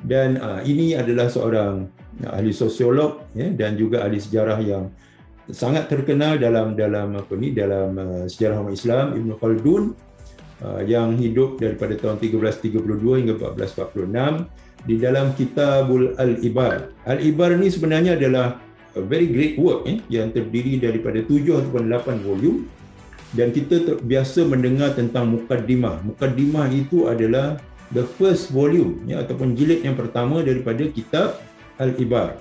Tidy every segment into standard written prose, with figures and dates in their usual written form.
Dan ini adalah seorang ahli sosiolog dan juga ahli sejarah yang sangat terkenal dalam sejarah umat Islam, Ibn Khaldun, yang hidup daripada tahun 1332 hingga 1446. Di dalam Kitabul Al-Ibar. Al-Ibar ni sebenarnya adalah a very great work yang terdiri daripada 7 ataupun 8 volume, dan kita biasa mendengar tentang Muqaddimah. Muqaddimah itu adalah the first volume ataupun jilid yang pertama daripada kitab Al-Ibar.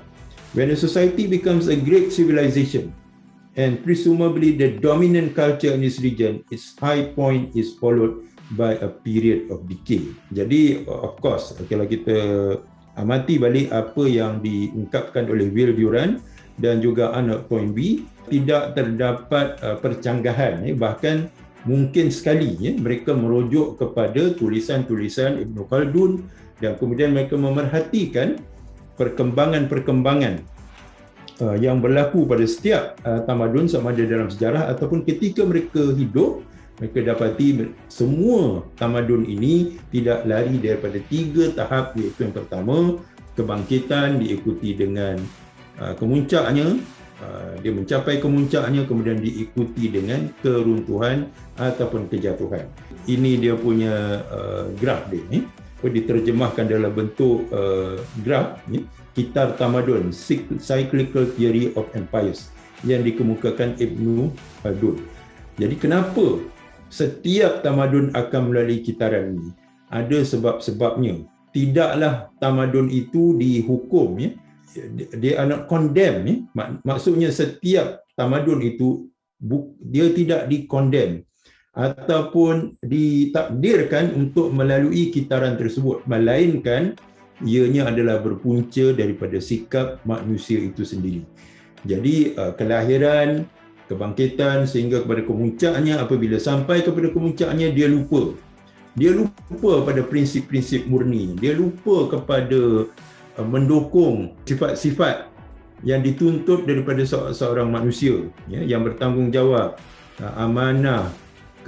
When a society becomes a great civilization and presumably the dominant culture in this region, its high point is followed by a period of decay. Jadi of course kalau kita amati balik apa yang diungkapkan oleh Will Durant dan juga Arnold Toynbee, tidak terdapat percanggahan, bahkan mungkin sekali mereka merujuk kepada tulisan-tulisan Ibn Khaldun, dan kemudian mereka memerhatikan perkembangan-perkembangan yang berlaku pada setiap tamadun, sama ada dalam sejarah ataupun ketika mereka hidup. Mereka dapati semua tamadun ini tidak lari daripada 3 tahap, iaitu yang pertama, kebangkitan diikuti dengan kemuncaknya, dia mencapai kemuncaknya, kemudian diikuti dengan keruntuhan ataupun kejatuhan. Ini dia punya graf dia ni, diterjemahkan dalam bentuk graf ni, Kitab Tamadun, Cyclical Theory of Empires, yang dikemukakan Ibn Khaldun. Jadi kenapa setiap tamadun akan melalui kitaran ini? Ada sebab-sebabnya. Tidaklah tamadun itu dihukum, they are not condemned. Maksudnya setiap tamadun itu dia tidak dikondem ataupun ditakdirkan untuk melalui kitaran tersebut, melainkan ianya adalah berpunca daripada sikap manusia itu sendiri. Jadi kelahiran, kebangkitan sehingga kepada kemuncaknya, apabila sampai kepada kemuncaknya dia lupa pada prinsip-prinsip murni, dia lupa kepada mendukung sifat-sifat yang dituntut daripada seorang manusia yang bertanggungjawab, amanah,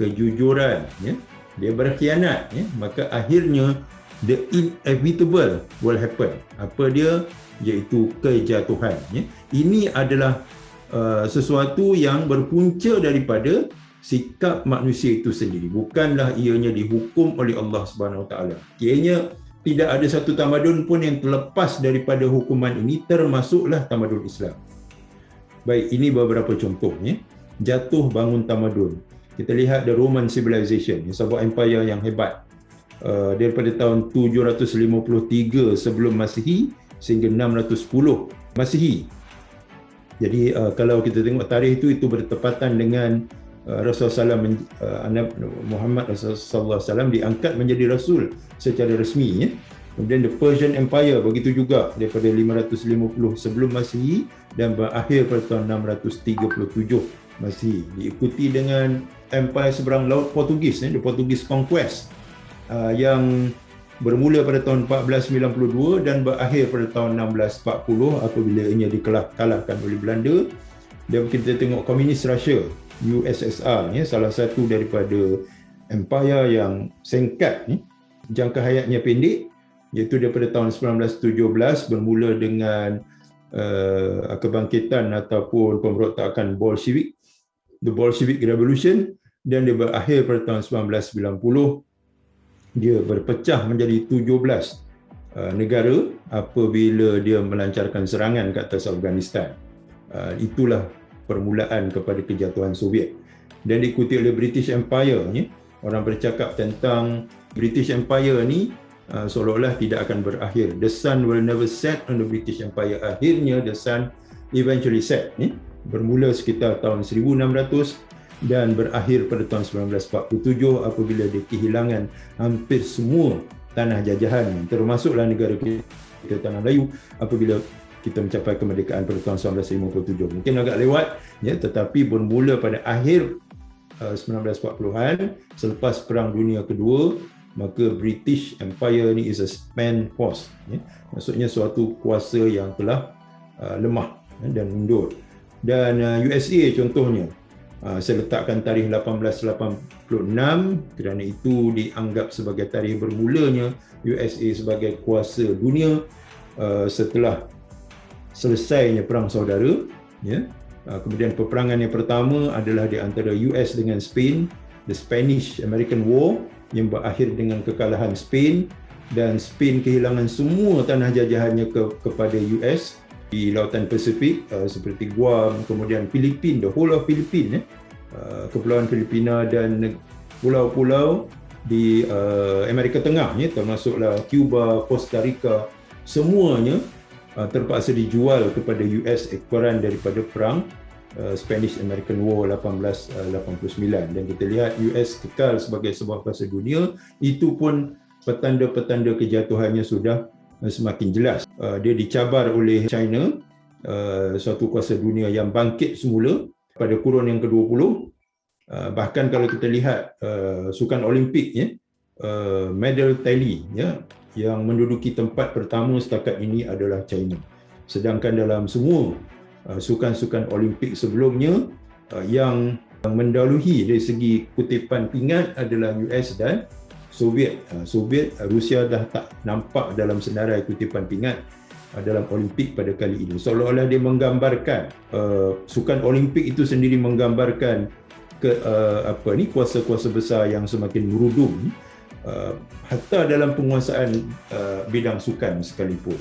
kejujuran, dia berkhianat, maka akhirnya the inevitable will happen. Apa dia? Iaitu kejatuhan. Ini adalah sesuatu yang berpunca daripada sikap manusia itu sendiri, bukanlah ianya dihukum oleh Allah Subhanahu Wa Taala. Kiranya tidak ada satu tamadun pun yang terlepas daripada hukuman ini, termasuklah tamadun Islam. Baik, ini beberapa contohnya. Jatuh bangun tamadun. Kita lihat the Roman civilization, sebuah empire yang hebat, daripada tahun 753 sebelum Masihi sehingga 610 Masihi. Jadi kalau kita tengok tarikh itu bertepatan dengan Rasulullah Muhammad Rasulullah SAW diangkat menjadi Rasul secara resmi. Kemudian the Persian Empire begitu juga, daripada 550 sebelum Masihi dan berakhir pada tahun 637 Masihi. Diikuti dengan Empire seberang laut Portugis, the Portuguese Conquest, yang bermula pada tahun 1492 dan berakhir pada tahun 1640 apabila ia dikalahkan oleh Belanda. Dan kita tengok komunis Russia, USSR, salah satu daripada empire yang singkat, jangka hayatnya pendek, iaitu daripada tahun 1917 bermula dengan kebangkitan ataupun pemberontakan Bolshevik, the Bolshevik Revolution, dan dia berakhir pada tahun 1990. Dia berpecah menjadi 17 negara apabila dia melancarkan serangan ke atas Afghanistan. Itulah permulaan kepada kejatuhan Soviet. Dan diikuti oleh British Empire. Orang bercakap tentang British Empire ni seolah-olah tidak akan berakhir. The sun will never set on the British Empire. Akhirnya the sun eventually set. Bermula sekitar tahun 1600 dan berakhir pada tahun 1947 apabila dia kehilangan hampir semua tanah jajahan, termasuklah negara kita Tanah Melayu, apabila kita mencapai kemerdekaan pada tahun 1957. Mungkin agak lewat, tetapi bermula pada akhir 1940-an, selepas Perang Dunia Kedua, maka British Empire ni is a spent force. Maksudnya suatu kuasa yang telah lemah dan mundur. Dan USA contohnya, Saya letakkan tarikh 1886 kerana itu dianggap sebagai tarikh bermulanya USA sebagai kuasa dunia setelah selesainya Perang Saudara. Ya. Kemudian peperangan yang pertama adalah di antara US dengan Spain, the Spanish-American War, yang berakhir dengan kekalahan Spain, dan Spain kehilangan semua tanah jajahannya kepada US di Lautan Pasifik seperti Guam, kemudian Filipina, the whole of Philippines, Kepulauan Filipina dan pulau-pulau di Amerika Tengah, termasuklah Cuba, Costa Rica, semuanya terpaksa dijual kepada US ekoran daripada perang Spanish-American War 1889. Dan kita lihat US kekal sebagai sebuah kuasa dunia, itu pun petanda-petanda kejatuhannya sudah semakin jelas. Dia dicabar oleh China, suatu kuasa dunia yang bangkit semula pada kurun yang ke-20. Bahkan kalau kita lihat sukan Olimpik, medal tally, yang menduduki tempat pertama setakat ini adalah China. Sedangkan dalam semua sukan-sukan Olimpik sebelumnya, yang mendahului dari segi kutipan pingat adalah US dan Soviet. Rusia dah tak nampak dalam senarai kutipan pingat dalam Olimpik pada kali ini. Seolah-olah dia menggambarkan, sukan Olimpik itu sendiri menggambarkan kuasa-kuasa besar yang semakin merudum, hatta dalam penguasaan bidang sukan sekalipun.